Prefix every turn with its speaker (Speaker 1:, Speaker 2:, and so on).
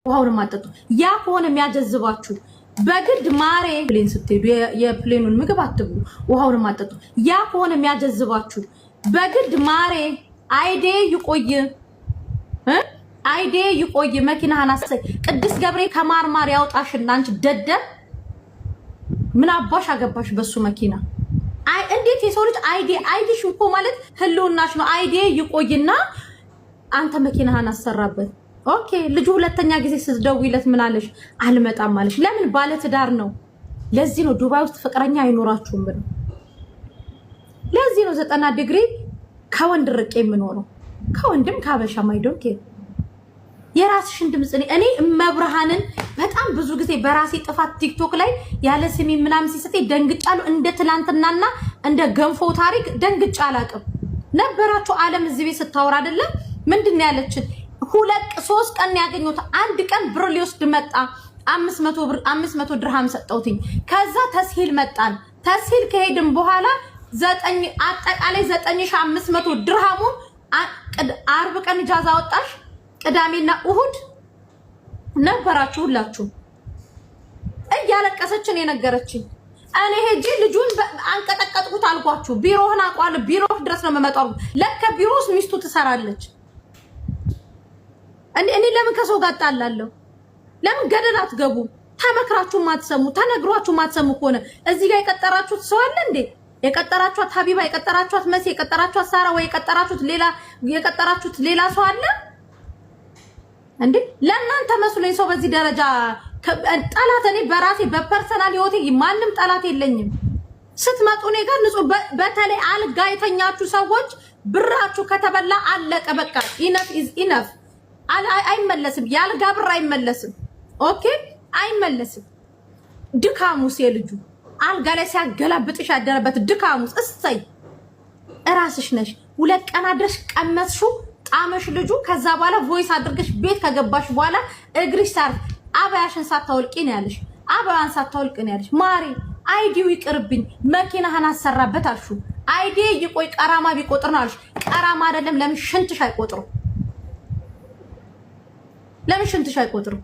Speaker 1: ውሃውን ማጠጡ ያ ከሆነ የሚያጀዝባችሁ በግድ ማሬ ፕሌን ስትሄዱ የፕሌኑን ምግብ አትብሉ ውሃውን ማጠጡ ያ ከሆነ የሚያጀዝባችሁ በግድ ማሬ አይዴ ይቆይ መኪናህን አሰይ ቅዱስ ገብሬ ከማርማር ያውጣሽና አንቺ ደደብ ምን አባሽ አገባሽ በሱ መኪና እንዴት የሰው ልጅ አይዲሽ እኮ ማለት ህልውናሽ ነው አይዲ ይቆይና አንተ መኪናህን አሰራበት ኦኬ ልጁ ሁለተኛ ጊዜ ስትደውይለት ምን አለሽ አልመጣም ማለሽ ለምን ባለ ትዳር ነው ለዚህ ነው ዱባይ ውስጥ ፍቅረኛ አይኖራችሁም ብለ ለዚህ ነው 90 ዲግሪ ከወንድ ርቄ የምኖረው ከወንድም ካበሻ ማይዶንኬ የራስሽን ድምጽ እኔ መብርሃንን በጣም ብዙ ጊዜ በራሴ ጥፋት ቲክቶክ ላይ ያለ ስሚ ምናምን ሲሰጠኝ ደንግጫለሁ እንደ ትላንትናና እንደ ገንፎ ታሪክ ደንግጫ አላቅም ነበራችሁ ዓለም እዚህ ቤት ስታወራ አይደለም ምንድነው ያለችን 2-3 ቀን ያገኙት አንድ ቀን ብር ሊወስድ መጣ 500 ድርሃም ሰጠውትኝ ከዛ ተስሂል መጣን ተስሂል ከሄድን በኋላ 9 አጠቃላይ 9500 ድርሃሙን አርብ ቀን ኢጃዛ ወጣሽ ቅዳሜና እሁድ ነበራችሁ ሁላችሁ እያለቀሰችን የነገረችኝ እኔ ሄጂ ልጁን አንቀጠቀጥኩት አልኳችሁ ቢሮህን አቋል ቢሮህ ድረስ ነው መመጣው ለከ ቢሮስ ሚስቱ ትሰራለች እኔ ለምን ከሰው ጋር ጣላለሁ ለምን ገደል አትገቡ ተመክራችሁ ማትሰሙ ተነግሯችሁ ማትሰሙ ከሆነ እዚህ ጋር የቀጠራችሁት ሰው አለ እንዴ የቀጠራችሁት ሀቢባ የቀጠራችሁት መሲ የቀጠራችሁት ሳራ ወይ የቀጠራችሁት ሌላ ሰው አለ እንዴ ለእናንተ መስሎኝ ሰው በዚህ ደረጃ ጠላት እኔ በራሴ በፐርሰናል ህይወቴ ማንንም ጠላት የለኝም ስትመጡ እኔ ጋር ንጹህ በተለይ አልጋ የተኛችሁ ሰዎች ብራችሁ ከተበላ አለቀ በቃ ኢነፍ ኢዝ ኢነፍ አይመለስም ያልጋ ብር አይመለስም ኦኬ አይመለስም ድካሙስ የልጁ አልጋ ላይ ሲያገላብጥሽ ያደረበት ድካሙስ እሰይ እራስሽ ነሽ ሁለት ቀን አድረሽ ቀመስሹ ጣመሽ ልጁ ከዛ በኋላ ቮይስ አድርገሽ ቤት ከገባሽ በኋላ እግሪሽ ሳር አባያሽን ሳታወልቂ ነው ያለሽ አባያን ሳታወልቂ ነው ያለሽ ማሪ አይዲው ይቅርብኝ መኪናህን አሰራበት አልሹ አይዲ ይቆይ ቀራማ ቢቆጥር ነው አልሽ ቀራማ አይደለም ለምን ሽንትሽ አይቆጥሩ ለምን ሽንትሽ አይቆጥሩ